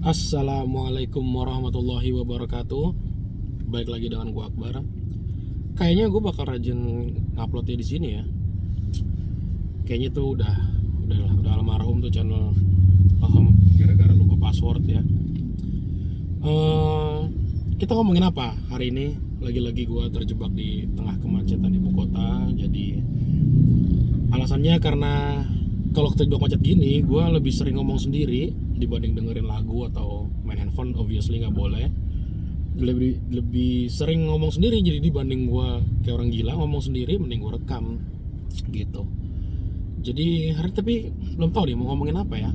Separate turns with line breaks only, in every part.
Assalamualaikum warahmatullahi wabarakatuh. Baik lagi dengan gua Akbar. Kayaknya gua bakal rajin uploadnya di sini ya. Kayaknya tuh udah almarhum tuh channel. Paham gara-gara lupa password ya. Kita ngomongin apa hari ini? Lagi-lagi gua terjebak di tengah kemacetan ibu kota. Jadi alasannya karena kalau terjebak macet gini, gue lebih sering ngomong sendiri dibanding dengerin lagu atau main handphone. Obviously nggak boleh. Lebih sering ngomong sendiri, jadi dibanding gue kayak orang gila ngomong sendiri, mending gue rekam gitu. Jadi tapi belum tahu nih mau ngomongin apa ya.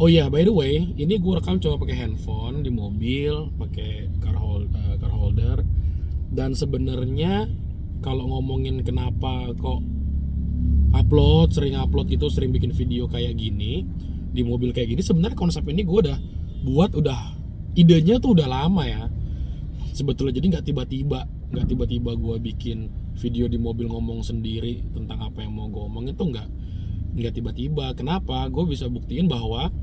Oh iya, by the way, ini gue rekam cuma pakai handphone di mobil, pakai car holder. Dan sebenarnya kalau ngomongin kenapa kok sering upload gitu, sering bikin video kayak gini di mobil kayak gini, sebenarnya konsep ini gue udah idenya tuh udah lama ya sebetulnya. Jadi nggak tiba-tiba gue bikin video di mobil ngomong sendiri tentang apa yang mau gue omongin tuh nggak tiba-tiba. Kenapa? Gue bisa buktiin bahwa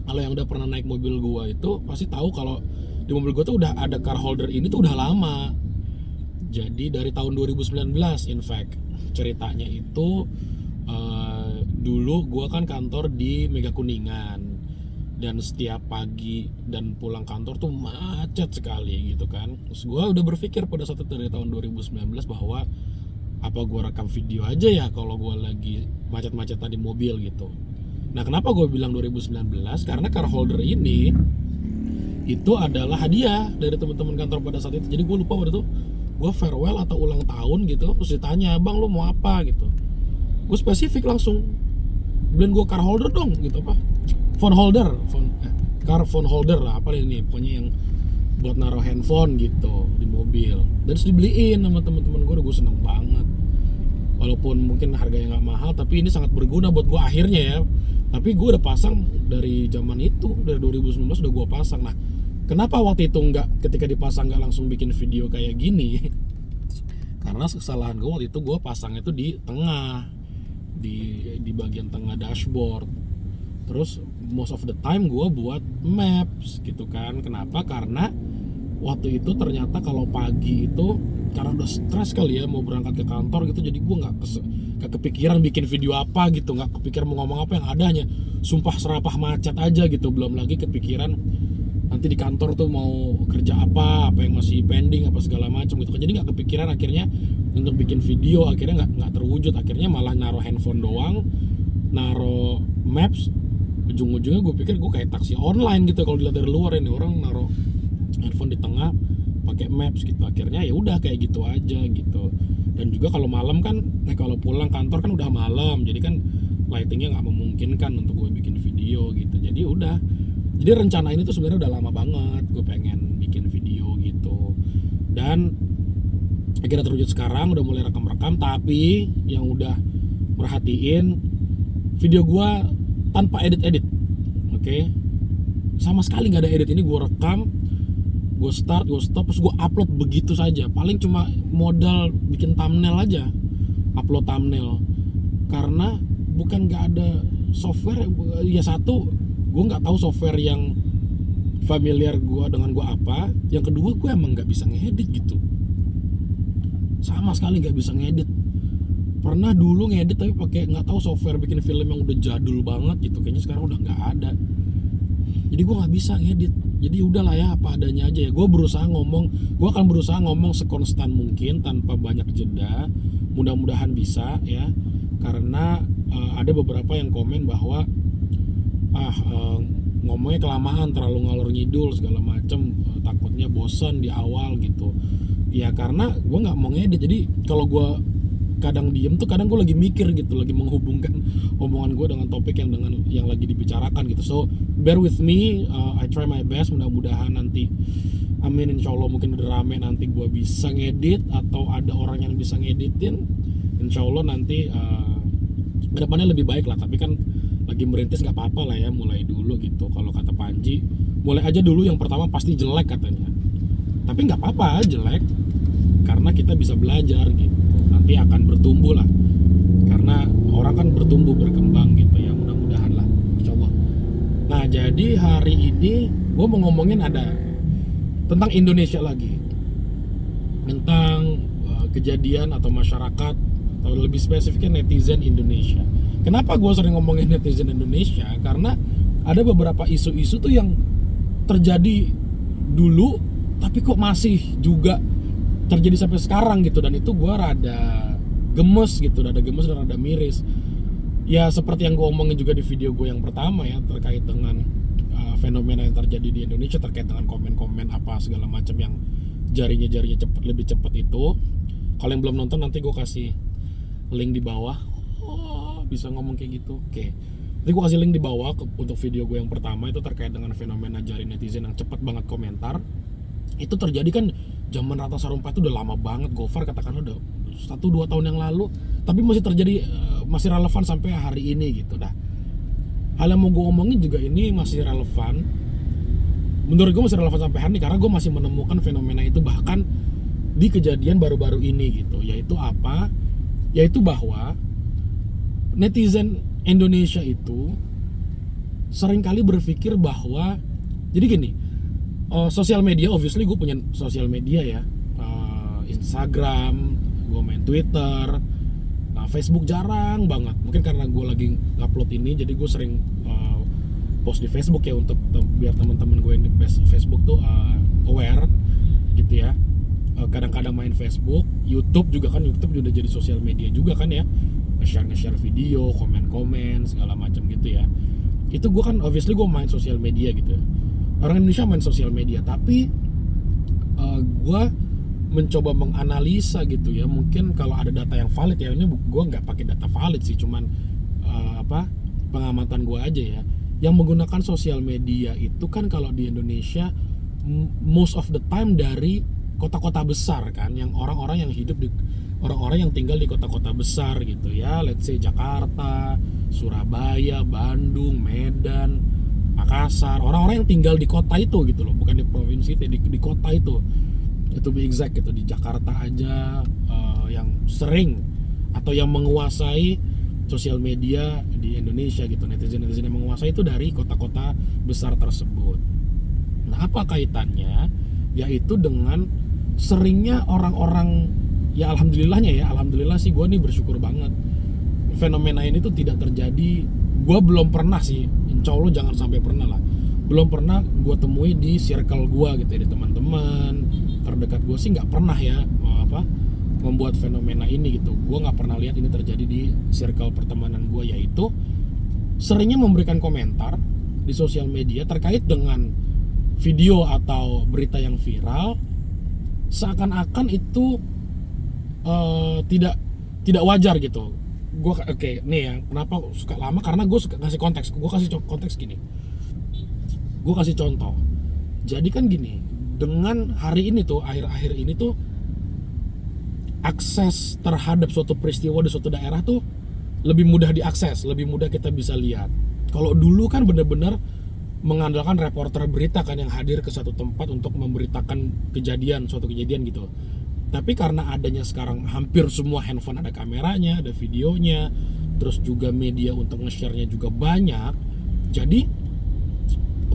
kalau yang udah pernah naik mobil gue itu pasti tahu kalau di mobil gue tuh udah ada car holder ini tuh udah lama. Jadi dari tahun 2019 in fact ceritanya itu. Dulu gue kan kantor di Mega Kuningan, dan setiap pagi dan pulang kantor tuh macet sekali gitu kan. Terus gue udah berpikir pada saat itu dari tahun 2019 bahwa apa gue rekam video aja ya kalau gue lagi macet-macetan di mobil gitu. Nah, kenapa gue bilang 2019? Karena car holder ini itu adalah hadiah dari teman-teman kantor pada saat itu. Jadi gue lupa waktu itu gue farewell atau ulang tahun gitu, terus ditanya, "Bang, lu mau apa?" gitu. Gue spesifik langsung, "Beliin gue car holder dong," gitu, apa? Phone holder lah, apa ini? Pokoknya yang buat naruh handphone gitu di mobil. Dan terus dibeliin sama teman-teman gue seneng banget. Walaupun mungkin harganya nggak mahal, tapi ini sangat berguna buat gue akhirnya ya. Tapi gue udah pasang dari zaman itu, dari 2019 udah gue pasang. Nah, kenapa waktu itu ketika dipasang nggak langsung bikin video kayak gini? Karena kesalahan gue waktu itu, gue pasang itu di tengah, di bagian tengah dashboard. Terus most of the time gue buat maps gitu kan. Kenapa? Karena waktu itu ternyata kalau pagi itu karena udah stres kali ya mau berangkat ke kantor gitu, jadi gue nggak kepikiran bikin video apa gitu, nggak kepikiran mau ngomong apa, yang ada hanya sumpah serapah macet aja gitu. Belum lagi kepikiran nanti di kantor tuh mau kerja apa yang masih pending apa segala macam gitu kan. Jadi nggak kepikiran akhirnya untuk bikin video, akhirnya nggak terwujud. Akhirnya malah naruh handphone doang, naruh maps. Ujung-ujungnya gue pikir gue kayak taksi online gitu kalau dilihat dari luar, ini orang naruh handphone di tengah pakai maps gitu. Akhirnya ya udah kayak gitu aja gitu. Dan juga kalau malam kan, kalau pulang kantor kan udah malam, jadi kan lightingnya nggak memungkinkan untuk gue bikin video gitu. Jadi rencana ini tuh sebenarnya udah lama banget gue pengen bikin video gitu, dan akhirnya terwujud sekarang. Udah mulai rekam. Tapi yang udah perhatiin video gue tanpa edit, oke? Sama sekali nggak ada edit. Ini gue rekam, gue start, gue stop, terus gue upload begitu saja. Paling cuma modal bikin thumbnail aja, upload thumbnail. Karena bukan nggak ada software ya. Satu, gue nggak tahu software yang familiar gue dengan gue apa. Yang kedua, gue emang nggak bisa ngedit gitu, sama sekali nggak bisa ngedit. Pernah dulu ngedit tapi pakai nggak tahu software bikin film yang udah jadul banget gitu, kayaknya sekarang udah nggak ada. Jadi gue nggak bisa ngedit. Jadi udahlah ya, apa adanya aja ya. Gue akan berusaha ngomong sekonstan mungkin tanpa banyak jeda. Mudah-mudahan bisa ya, karena ada beberapa yang komen bahwa ngomongnya kelamaan, terlalu ngalor ngidul segala macem, takutnya bosan di awal gitu ya. Karena gue nggak mau ngedit, jadi kalau gue kadang diem tuh, kadang gue lagi mikir gitu, lagi menghubungkan omongan gue dengan topik yang lagi dibicarakan gitu. So bear with me, I try my best. Mudah-mudahan nanti, amin, insyaallah mungkin udah rame nanti gue bisa ngedit, atau ada orang yang bisa ngeditin. Insyaallah nanti kedepannya lebih baik lah. Tapi kan lagi merintis, nggak apa-apa lah ya, mulai dulu gitu. Kalau kata Panji, mulai aja dulu. Yang pertama pasti jelek katanya, tapi nggak apa-apa jelek, karena kita bisa belajar gitu. Nanti akan bertumbuh lah, karena orang kan bertumbuh berkembang gitu ya. Mudah-mudahan lah, insyaallah. jadi hari ini gue mau ngomongin ada tentang Indonesia lagi, tentang kejadian atau masyarakat, atau lebih spesifiknya netizen Indonesia. Kenapa gue sering ngomongin netizen Indonesia? Karena ada beberapa isu-isu tuh yang terjadi dulu, tapi kok masih juga terjadi sampai sekarang gitu, dan itu gue rada gemes gitu, rada gemes dan rada miris. Ya seperti yang gue omongin juga di video gue yang pertama ya, terkait dengan fenomena yang terjadi di Indonesia, terkait dengan komen-komen apa segala macam yang jarinya lebih cepat itu. Kalau yang belum nonton, nanti gue kasih link di bawah. Bisa ngomong kayak gitu. Oke. Nanti gue kasih link di bawah untuk video gue yang pertama, itu terkait dengan fenomena jari netizen yang cepat banget komentar. Itu terjadi kan zaman Ratna Sarumpait itu udah lama banget, Gofar katakan udah 1-2 tahun yang lalu, tapi masih terjadi, masih relevan sampai hari ini gitu dah. Hal yang mau gue omongin juga ini masih relevan, menurut gue masih relevan sampai hari ini, karena gue masih menemukan fenomena itu bahkan di kejadian baru-baru ini gitu. Yaitu apa? Yaitu bahwa netizen Indonesia itu seringkali berpikir bahwa, jadi gini, sosial media, obviously gue punya sosial media ya, Instagram, gue main Twitter, Facebook jarang banget. Mungkin karena gue lagi upload ini, jadi gue sering post di Facebook ya, untuk biar teman-teman gue yang di Facebook tuh aware gitu ya. Kadang-kadang main Facebook, YouTube juga kan, YouTube udah jadi sosial media juga kan ya, nge-share video, komen-komen segala macam gitu ya. Itu gue kan obviously gue main sosial media gitu. Orang Indonesia main sosial media, tapi gue mencoba menganalisa gitu ya. Mungkin kalau ada data yang valid ya, ini gue nggak pakai data valid sih, cuman pengamatan gue aja ya. Yang menggunakan sosial media itu kan kalau di Indonesia most of the time dari kota-kota besar kan, yang orang-orang yang hidup di orang-orang yang tinggal di kota-kota besar gitu ya. Let's say Jakarta, Surabaya, Bandung, Medan, Makassar, orang-orang yang tinggal di kota itu gitu loh, bukan di provinsi, di kota itu be exact gitu. Di Jakarta aja yang sering atau yang menguasai sosial media di Indonesia gitu, netizen yang menguasai itu dari kota-kota besar tersebut. Nah, apa kaitannya? Yaitu dengan seringnya orang-orang, ya alhamdulillah sih, gue nih bersyukur banget fenomena ini tuh tidak terjadi. Gue belum pernah sih, insya Allah jangan sampai pernah lah, belum pernah gue temui di circle gue gitu ya, di teman-teman terdekat gue sih nggak pernah ya membuat fenomena ini gitu. Gue nggak pernah lihat ini terjadi di circle pertemanan gue, yaitu seringnya memberikan komentar di sosial media terkait dengan video atau berita yang viral, seakan-akan itu tidak wajar gitu. Oke, nih ya, kenapa suka lama, karena gue suka kasih konteks. Gue kasih konteks gini, gue kasih contoh. Jadi kan gini, dengan hari ini tuh, akhir-akhir ini tuh, akses terhadap suatu peristiwa di suatu daerah tuh lebih mudah diakses, lebih mudah kita bisa lihat. Kalau dulu kan benar-benar mengandalkan reporter berita kan, yang hadir ke satu tempat untuk memberitakan suatu kejadian gitu. Tapi karena adanya sekarang hampir semua handphone ada kameranya, ada videonya, terus juga media untuk nge-share-nya juga banyak. Jadi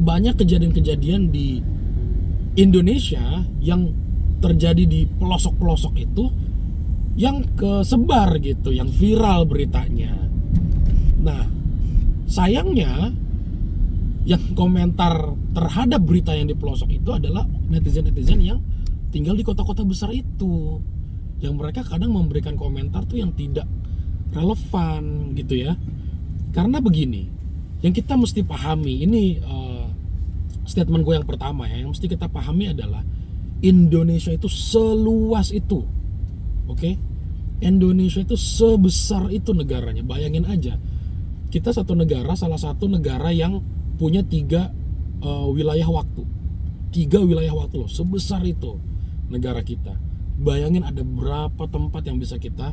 banyak kejadian-kejadian di Indonesia yang terjadi di pelosok-pelosok itu yang kesebar gitu, yang viral beritanya. Nah, sayangnya yang komentar terhadap berita yang di pelosok itu adalah netizen-netizen yang tinggal di kota-kota besar itu, yang mereka kadang memberikan komentar tuh yang tidak relevan gitu ya. Karena begini, yang kita mesti pahami ini, statement gue yang pertama ya, yang mesti kita pahami adalah Indonesia itu seluas itu, oke? Indonesia itu sebesar itu negaranya. Bayangin aja, kita salah satu negara yang punya 3 wilayah waktu. 3 wilayah waktu loh, sebesar itu negara kita. Bayangin ada berapa tempat yang bisa kita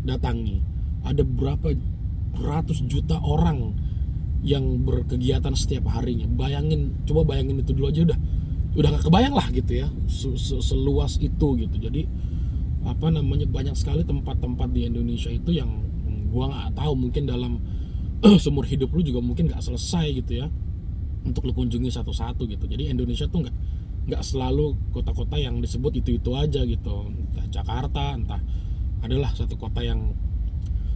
datangi, ada berapa ratus juta orang yang berkegiatan setiap harinya. Coba bayangin itu dulu aja udah nggak kebayang lah gitu ya, seluas itu gitu. Jadi banyak sekali tempat-tempat di Indonesia itu yang gua nggak tahu, mungkin dalam seumur hidup lu juga mungkin nggak selesai gitu ya. untuk lu kunjungi satu-satu gitu. Jadi Indonesia tuh nggak selalu kota-kota yang disebut itu aja gitu, entah Jakarta, entah adalah satu kota yang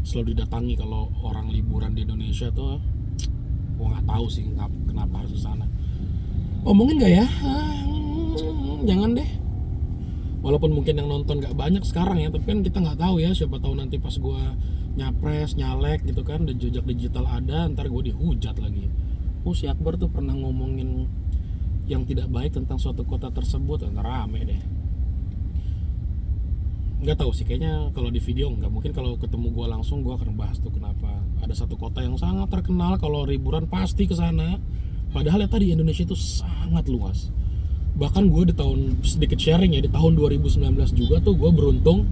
selalu didatangi kalau orang liburan di Indonesia tuh. Gua nggak tahu sih kenapa harus ke sana. Omongin nggak ya? Jangan deh. Walaupun mungkin yang nonton nggak banyak sekarang ya, tapi kan kita nggak tahu ya, siapa tahu nanti pas gua nyapres, nyalek gitu kan, dan jejak digital ada, ntar gue dihujat lagi. Si Akbar tuh pernah ngomongin yang tidak baik tentang suatu kota tersebut, rame deh. Nggak tahu sih, kayaknya kalau di video nggak, mungkin kalau ketemu gue langsung gue akan bahas tuh kenapa ada satu kota yang sangat terkenal kalau liburan pasti ke sana. Padahal ya tadi Indonesia itu sangat luas. Bahkan gue di tahun, sedikit sharing ya, di tahun 2019 juga tuh gue beruntung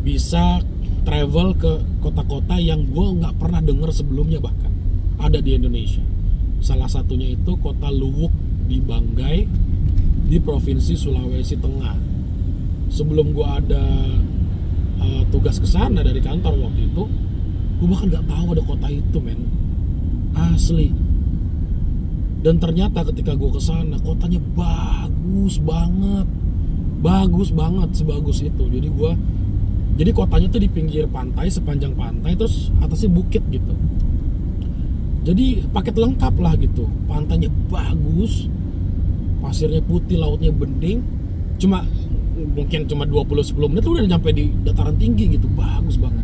bisa travel ke kota-kota yang gue nggak pernah denger sebelumnya, bahkan ada di Indonesia. Salah satunya itu kota Luwuk di Banggai di provinsi Sulawesi Tengah. Sebelum gue ada tugas ke sana dari kantor waktu itu, gue bahkan nggak tahu ada kota itu, men. Asli. Dan ternyata ketika gue ke sana, kotanya bagus banget, sebagus itu. Jadi kotanya tuh di pinggir pantai, sepanjang pantai, terus atasnya bukit gitu. Jadi paket lengkap lah gitu. Pantainya bagus, pasirnya putih, lautnya bening. Mungkin cuma 20-10 menit lu udah nyampe di dataran tinggi gitu. Bagus banget.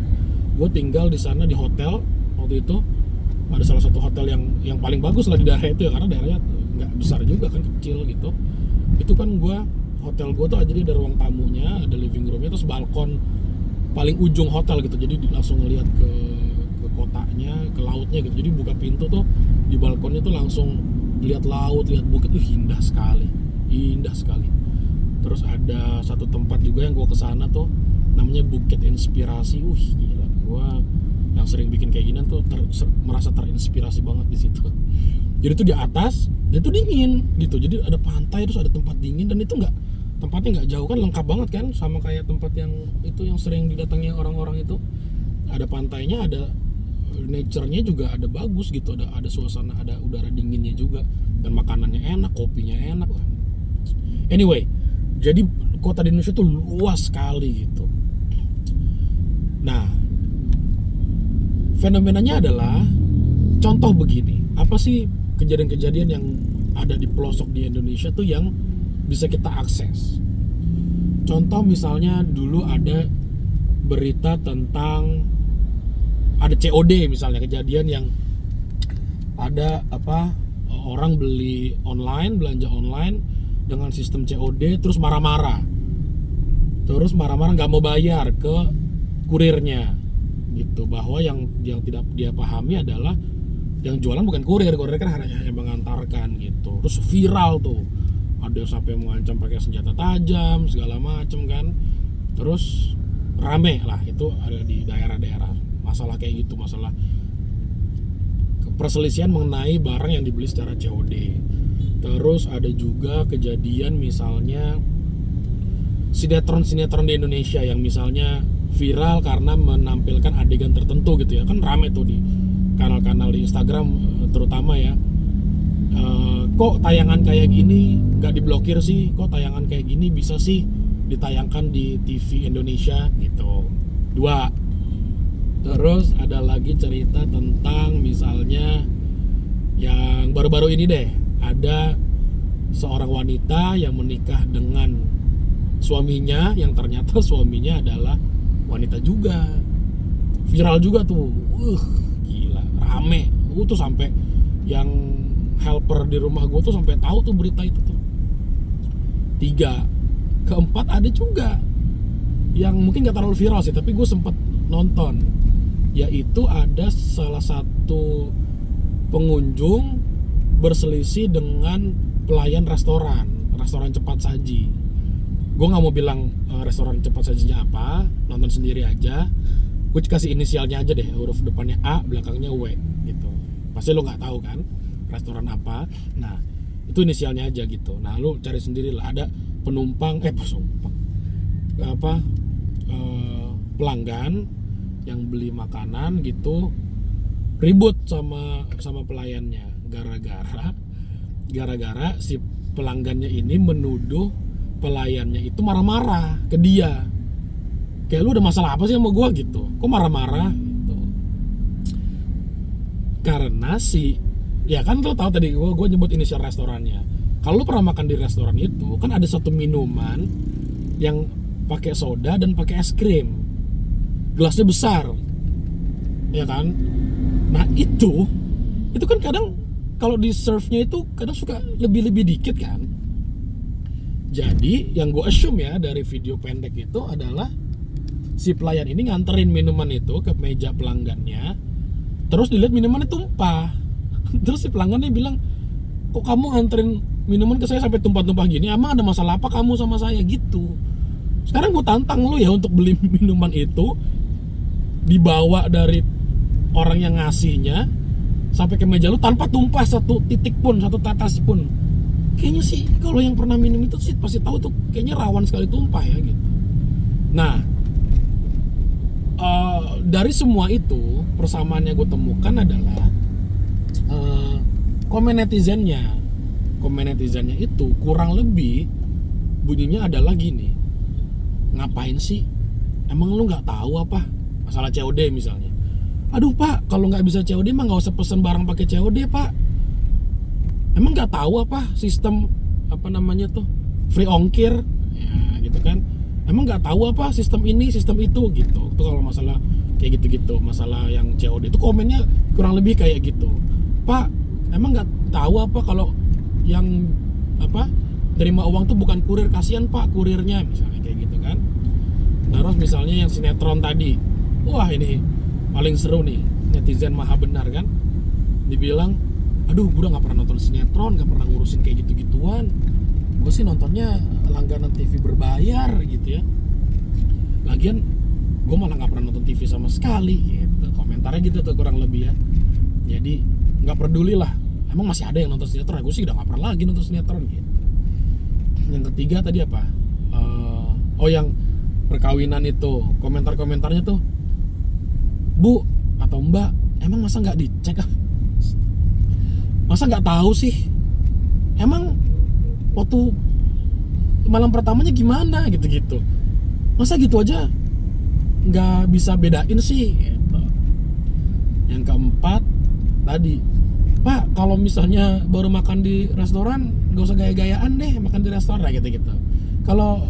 Gue tinggal di sana di hotel waktu itu. Ada salah satu hotel yang paling bagus lah di daerah itu ya, karena daerahnya nggak besar juga kan, kecil gitu. Itu kan hotel gue tuh jadi ada ruang tamunya, ada living roomnya, terus balkon paling ujung hotel gitu. Jadi langsung ngeliat ke kotanya, ke lautnya gitu. Jadi buka pintu tuh di balkonnya tuh langsung lihat laut, lihat bukit. Indah sekali. Terus ada satu tempat juga yang gue kesana tuh namanya Bukit Inspirasi. Gila, gue yang sering bikin kayak gini tuh merasa terinspirasi banget di situ. Jadi tuh di atas, dia tuh dingin gitu. Jadi ada pantai, terus ada tempat dingin, dan itu tempatnya nggak jauh kan, lengkap banget kan, sama kayak tempat yang itu yang sering didatangi orang-orang itu. Ada pantainya, ada nature-nya juga, ada bagus gitu, ada suasana, ada udara dinginnya juga, dan makanannya enak, kopinya enak. Anyway, jadi kota di Indonesia tuh luas sekali gitu. Nah, fenomenanya adalah contoh begini, apa sih kejadian-kejadian yang ada di pelosok di Indonesia tuh yang bisa kita akses. Contoh misalnya dulu ada berita tentang ada COD misalnya, kejadian yang ada orang beli online, belanja online dengan sistem COD, terus marah-marah nggak mau bayar ke kurirnya gitu, bahwa yang tidak dia pahami adalah yang jualan bukan kurir kan hanya mengantarkan gitu. Terus viral tuh, ada sampai mengancam pakai senjata tajam segala macem kan. Terus rame lah, itu ada di daerah-daerah masalah kayak gitu, masalah perselisihan mengenai barang yang dibeli secara COD. Terus ada juga kejadian misalnya sinetron di Indonesia yang misalnya viral karena menampilkan adegan tertentu gitu ya, kan rame tuh di kanal-kanal di Instagram terutama ya. Kok tayangan kayak gini gak diblokir sih, kok tayangan kayak gini bisa sih ditayangkan di TV Indonesia gitu. 2. Terus ada lagi cerita tentang misalnya yang baru-baru ini deh, ada seorang wanita yang menikah dengan suaminya, yang ternyata suaminya adalah wanita juga. Viral juga tuh. Gila, rame. Tuh sampai yang helper di rumah gue tuh sampai tahu tuh berita itu tuh. 3. Keempat ada juga yang mungkin gak terlalu viral sih, tapi gue sempat nonton. Yaitu ada salah satu pengunjung berselisih dengan pelayan restoran cepat saji. Gue nggak mau bilang restoran cepat sajinya apa, nonton sendiri aja. Gue kasih inisialnya aja deh, huruf depannya A, belakangnya W gitu. Pasti lo nggak tahu kan restoran apa. Nah, itu inisialnya aja gitu. Nah, lo cari sendiri lah. Ada pelanggan yang beli makanan gitu, ribut sama pelayannya Gara-gara si pelanggannya ini menuduh pelayannya itu marah-marah ke dia. Kayak, lu ada masalah apa sih sama gua gitu? Kok marah-marah gitu? Karena ya kan lo tahu tadi gua nyebut inisial restorannya. Kalau lu pernah makan di restoran itu, kan ada satu minuman yang pakai soda dan pakai es krim. Gelasnya besar. Ya kan? Nah, itu kan kadang kalau di serve-nya itu kadang suka lebih dikit kan. Jadi yang gue assume ya dari video pendek itu adalah si pelayan ini nganterin minuman itu ke meja pelanggannya, terus dilihat minumannya tumpah. Terus si pelanggannya bilang, kok kamu nganterin minuman ke saya sampai tumpah-tumpah gini, emang ada masalah apa kamu sama saya gitu. Sekarang gue tantang lu ya untuk beli minuman itu, dibawa dari orang yang ngasihnya sampai ke meja lu tanpa tumpah satu titik pun, satu tetes pun. Kayaknya sih kalau yang pernah minum itu sih pasti tahu tuh kayaknya rawan sekali tumpah ya gitu. Nah, dari semua itu persamaannya gue temukan adalah komen netizennya itu kurang lebih bunyinya adalah gini, ngapain sih, emang lu nggak tahu apa masalah COD misalnya. Aduh pak, kalau nggak bisa COD mah nggak usah pesen barang pakai COD pak. Emang nggak tahu apa sistem apa namanya tuh free ongkir ya gitu kan. Emang nggak tahu apa sistem ini sistem itu gitu. Itu kalau masalah kayak gitu-gitu, masalah yang COD itu komennya kurang lebih kayak gitu. Pak, emang nggak tahu apa kalau yang apa terima uang tuh bukan kurir, kasihan pak kurirnya misalnya kayak gitu kan. Terus misalnya yang sinetron tadi, wah ini paling seru nih, netizen maha benar kan, dibilang, aduh gue udah nggak pernah nonton sinetron, nggak pernah ngurusin kayak gitu-gituan, gue sih nontonnya langganan TV berbayar gitu ya, lagian gue malah nggak pernah nonton TV sama sekali gitu, komentarnya gitu tuh kurang lebih ya. Jadi nggak peduli lah, emang masih ada yang nonton sinetron, gue sih udah nggak pernah lagi nonton sinetron gitu. Yang ketiga tadi apa, yang perkawinan itu, komentarnya tuh, Bu atau Mbak, emang masa nggak dicek ah? Masa nggak tahu sih? Emang waktu malam pertamanya gimana gitu-gitu? Masa gitu aja nggak bisa bedain sih? Gitu. Yang keempat tadi, Pak, kalau misalnya baru makan di restoran, nggak usah gaya-gayaan deh makan di restoran gitu-gitu. Kalau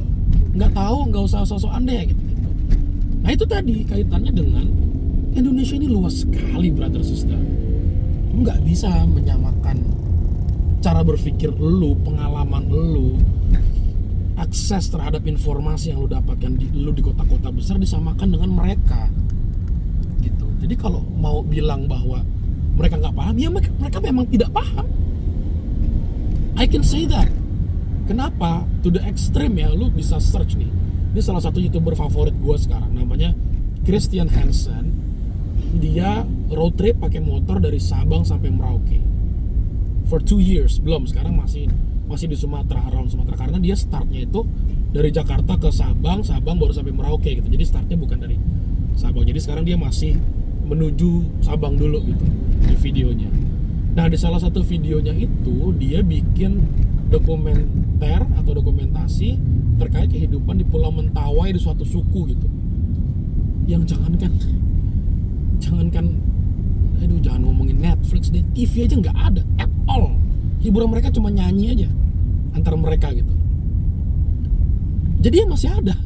nggak tahu, nggak usah sok-sokan deh gitu-gitu. Nah itu tadi kaitannya dengan Indonesia ini luas sekali, brother sister. Lu nggak bisa menyamakan cara berpikir lu, pengalaman lu, akses terhadap informasi yang lu dapatkan lu di kota-kota besar disamakan dengan mereka gitu. Jadi kalau mau bilang bahwa mereka nggak paham, ya mereka memang tidak paham. I can say that. Kenapa? To the extreme ya, lu bisa search nih. Ini salah satu YouTuber favorit gue sekarang, namanya Christian Hansen. Dia road trip pakai motor dari Sabang sampai Merauke for 2 years. Belum, sekarang masih di Sumatera, around Sumatera, karena dia startnya itu dari Jakarta ke Sabang baru sampai Merauke gitu. Jadi startnya bukan dari Sabang. Jadi sekarang dia masih menuju Sabang dulu gitu di videonya. Nah, di salah satu videonya itu dia bikin dokumenter atau dokumentasi terkait kehidupan di Pulau Mentawai di suatu suku gitu. Yang jangan ngomongin Netflix deh, TV aja nggak ada at all. Hiburan mereka cuma nyanyi aja antar mereka gitu. Jadi ya masih ada.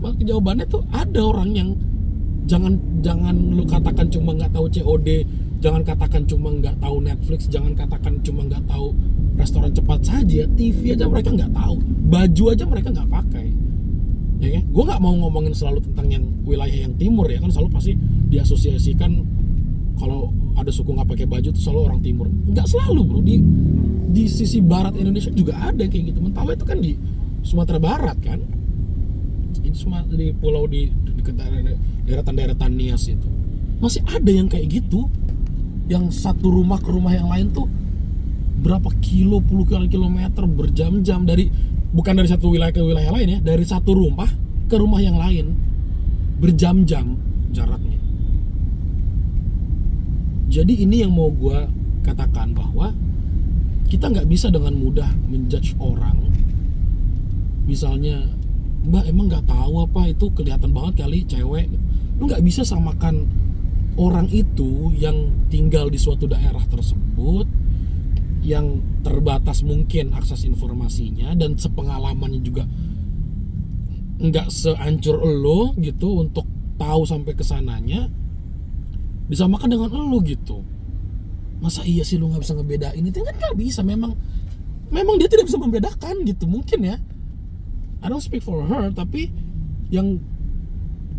Jawabannya tuh ada orang yang jangan lu katakan cuma nggak tahu COD, jangan katakan cuma nggak tahu Netflix, jangan katakan cuma nggak tahu restoran cepat saja, TV aja mereka nggak tahu, baju aja mereka nggak pakai. Ya, gue nggak mau ngomongin selalu tentang yang wilayah yang timur ya, kan selalu pasti diasosiasikan kalau ada suku nggak pakai baju itu selalu orang timur. Nggak selalu bro, di sisi barat Indonesia juga ada kayak gitu. Mentawai itu kan di Sumatera Barat kan, itu di pulau di daerah Nias itu masih ada yang kayak gitu, yang satu rumah ke rumah yang lain tuh berapa puluh kilometer berjam-jam, bukan dari satu wilayah ke wilayah lain ya, dari satu rumah ke rumah yang lain berjam-jam jaraknya. Jadi ini yang mau gue katakan bahwa kita nggak bisa dengan mudah menjudge orang. Misalnya, Mbak emang nggak tahu apa itu kelihatan banget kali cewek. Lu nggak bisa samakan orang itu yang tinggal di suatu daerah tersebut, yang terbatas mungkin akses informasinya dan sepengalamannya juga nggak seancur lo gitu untuk tahu sampai kesananya, disamakan dengan lo gitu. Masa iya sih lu nggak bisa ngebedain itu? Kan nggak bisa, memang dia tidak bisa membedakan gitu mungkin ya. I don't speak for her, tapi yang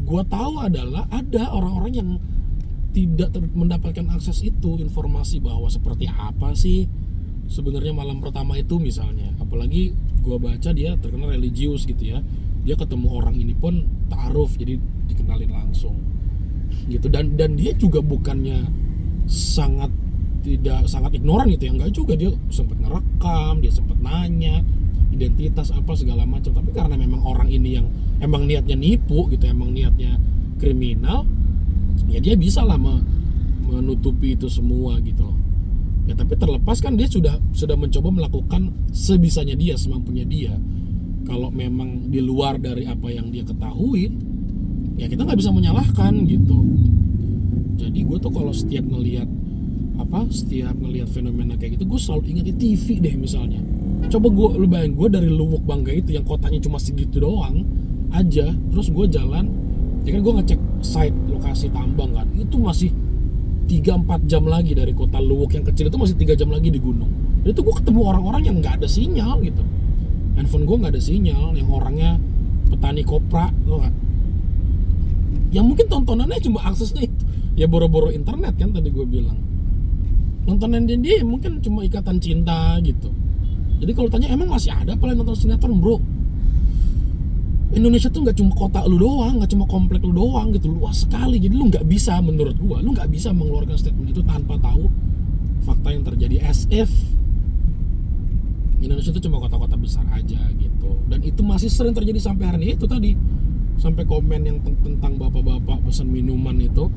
gua tahu adalah ada orang-orang yang tidak mendapatkan akses itu, informasi bahwa seperti apa sih sebenarnya malam pertama itu misalnya. Apalagi gua baca dia terkenal religius gitu ya, dia ketemu orang ini pun ta'aruf, jadi dikenalin langsung gitu. Dan dia juga bukannya sangat ignoran gitu ya, enggak juga, dia sempat ngerekam, dia sempat nanya identitas apa segala macam. Tapi karena memang orang ini yang emang niatnya nipu gitu, emang niatnya kriminal, ya dia bisa lah menutupi itu semua gitu ya. Tapi terlepas kan dia sudah mencoba melakukan sebisanya dia, semampunya dia. Kalau memang di luar dari apa yang dia ketahui, ya kita nggak bisa menyalahkan gitu. Jadi gue tuh kalau setiap ngelihat fenomena kayak gitu, gue selalu ingat di TV deh misalnya. Coba lu bayangin, gue dari Luwuk Bangga itu yang kotanya cuma segitu doang aja, terus gue jalan, ya kan gue ngecek site lokasi tambang kan, itu masih 3-4 jam lagi dari kota Luwuk yang kecil itu, masih 3 jam lagi di gunung. Dan itu gue ketemu orang-orang yang nggak ada sinyal gitu, handphone gue nggak ada sinyal, yang orangnya petani kopra, lo nggak, yang mungkin tontonannya cuma aksesnya itu ya boro-boro internet kan tadi gue bilang. Nontonan dia mungkin cuma Ikatan Cinta gitu. Jadi kalau tanya emang masih ada apa yang nonton sinetron, bro? Indonesia tuh nggak cuma kota lu doang, nggak cuma komplek lu doang gitu, luas sekali. Jadi lu nggak bisa, menurut gua, lu nggak bisa mengeluarkan statement itu tanpa tahu fakta yang terjadi. As if Indonesia itu cuma kota-kota besar aja gitu. Dan itu masih sering terjadi sampai hari ini. Itu tadi, sampai komen yang tentang bapak-bapak pesan minuman itu,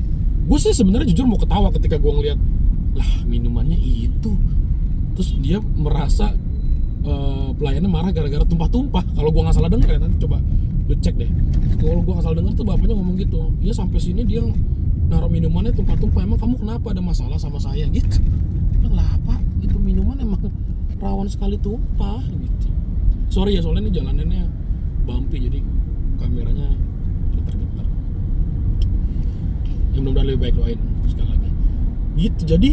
gue sih sebenarnya jujur mau ketawa ketika gue ngeliat, lah minumannya itu, terus dia merasa pelayannya marah gara-gara tumpah-tumpah. Kalau gue nggak salah denger ya, nanti coba lu cek deh. Kalau gue nggak salah denger tuh bapaknya ngomong gitu, dia sampai sini dia naruh minumannya tumpah-tumpah, emang kamu kenapa, ada masalah sama saya gitu. Lah apa, itu minuman emang rawan sekali tumpah gitu. Sorry ya, soalnya ini jalanannya bumpy, jadi kameranya getar-getar. Ya mudah-mudahan lebih baik, doain sekali lagi gitu. Jadi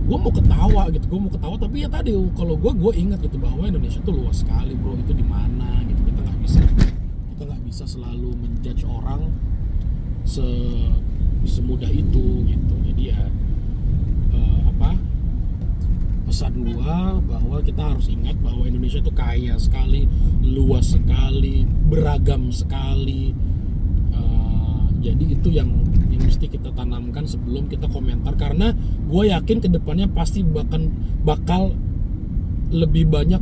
gue mau ketawa gitu, tapi ya tadi kalau gue ingat gitu bahwa Indonesia tuh luas sekali, bro. Itu di mana gitu, kita nggak bisa selalu menjudge orang semudah itu gitu. Jadi ya pesan gue bahwa kita harus ingat bahwa Indonesia tuh kaya sekali, luas sekali, beragam sekali. Jadi itu yang mesti kita tanamkan sebelum kita komentar, karena gue yakin kedepannya pasti bakal lebih banyak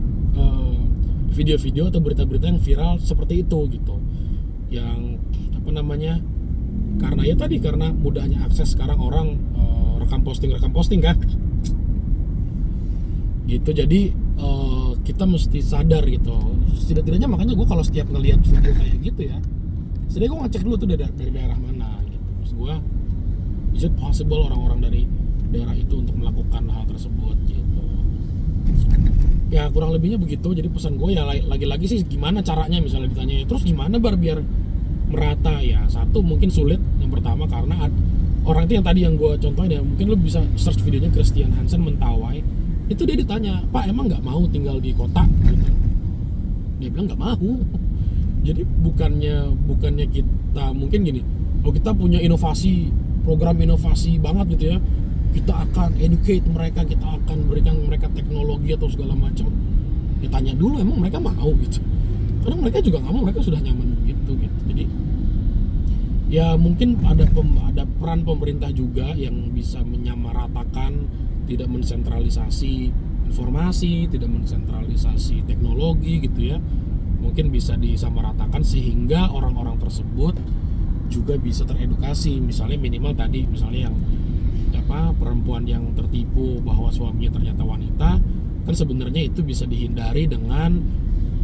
video-video atau berita-berita yang viral seperti itu gitu, yang karena ya tadi, karena mudahnya akses sekarang, orang rekam posting kan gitu. Jadi kita mesti sadar gitu, setidaknya makanya gue kalau setiap ngelihat video kayak gitu ya, setidaknya gue ngecek dulu tuh dari daerah mana gitu. Maksud gue, is it possible orang-orang dari daerah itu untuk melakukan hal tersebut gitu. Ya kurang lebihnya begitu. Jadi pesan gue ya lagi-lagi sih, gimana caranya, misalnya ditanya terus gimana biar merata ya. Satu, mungkin sulit yang pertama karena orang itu yang tadi yang gue contohin ya, mungkin lo bisa search videonya Christian Hansen Mentawai. Itu dia ditanya, Pak emang nggak mau tinggal di kota gitu. Dia bilang nggak mau. Jadi bukannya kita mungkin gini, kalau kita punya program inovasi banget gitu ya, kita akan educate mereka, kita akan berikan mereka teknologi atau segala macam. Ditanya dulu emang mereka mau gitu. Karena mereka juga nggak mau, mereka sudah nyaman begitu gitu. Jadi ya mungkin ada peran pemerintah juga yang bisa menyamaratakan, tidak mensentralisasi informasi, tidak mensentralisasi teknologi gitu ya. Mungkin bisa disamaratakan sehingga orang-orang tersebut juga bisa teredukasi. Misalnya minimal tadi, misalnya yang perempuan yang tertipu bahwa suaminya ternyata wanita, kan sebenarnya itu bisa dihindari dengan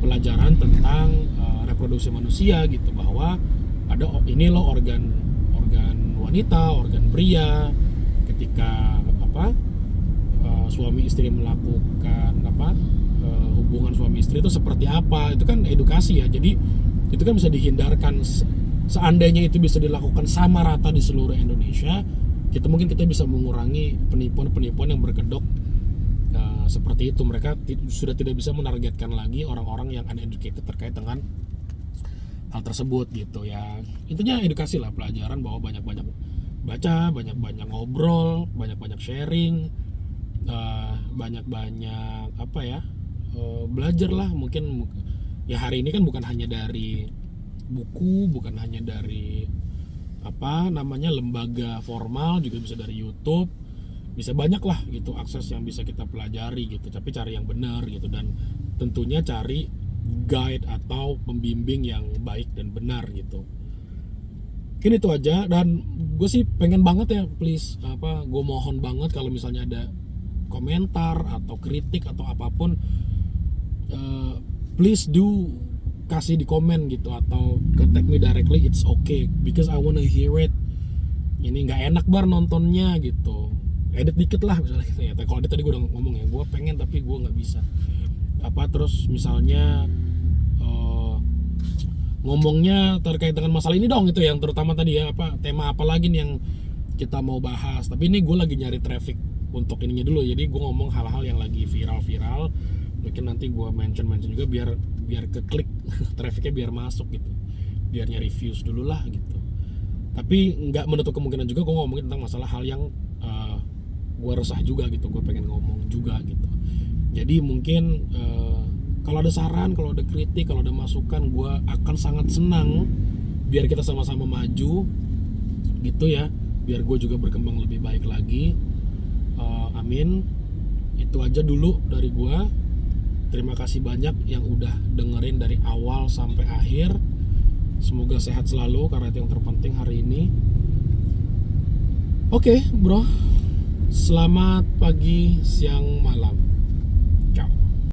pelajaran tentang reproduksi manusia gitu, bahwa ada ini loh organ wanita, organ pria, ketika suami istri melakukan hubungan suami istri itu seperti apa, itu kan edukasi ya. Jadi itu kan bisa dihindarkan. Seandainya itu bisa dilakukan sama rata di seluruh Indonesia, kita bisa mengurangi penipuan yang berkedok seperti itu. Mereka sudah tidak bisa menargetkan lagi orang-orang yang uneducated terkait dengan hal tersebut gitu ya. Intinya edukasi lah, pelajaran, bahwa banyak-banyak baca, banyak-banyak ngobrol, banyak-banyak sharing, banyak-banyak belajar lah. Mungkin ya hari ini kan bukan hanya dari buku, bukan hanya dari lembaga formal, juga bisa dari YouTube, bisa banyak lah gitu akses yang bisa kita pelajari gitu. Tapi cari yang benar gitu, dan tentunya cari guide atau pembimbing yang baik dan benar gitu. Mungkin itu aja, dan gue sih pengen banget ya, please gue mohon banget kalau misalnya ada komentar atau kritik atau apapun, please do kasih di komen gitu, atau ke tag me directly, it's okay because I wanna hear it. Ini nggak enak nontonnya gitu, edit dikit lah misalnya gitu ya. Kalau tadi gue udah ngomong ya, gue pengen tapi gue nggak bisa. Terus misalnya ngomongnya terkait dengan masalah ini dong, itu yang terutama tadi ya, tema apa lagi nih yang kita mau bahas. Tapi ini gue lagi nyari traffic untuk ininya dulu, jadi gue ngomong hal-hal yang lagi viral. Mungkin nanti gue mention juga biar keklik trafficnya, biar masuk gitu, biar nyari views dulu lah gitu. Tapi nggak menutup kemungkinan juga gue ngomongin tentang masalah hal yang gue resah juga gitu, gue pengen ngomong juga gitu. Jadi mungkin kalau ada saran, kalau ada kritik, kalau ada masukan, gue akan sangat senang biar kita sama-sama maju gitu ya, biar gue juga berkembang lebih baik lagi. Amin. Itu aja dulu dari gue. Terima kasih banyak yang udah dengerin dari awal sampai akhir. Semoga sehat selalu, karena itu yang terpenting hari ini. Oke, bro. Selamat pagi, siang, malam.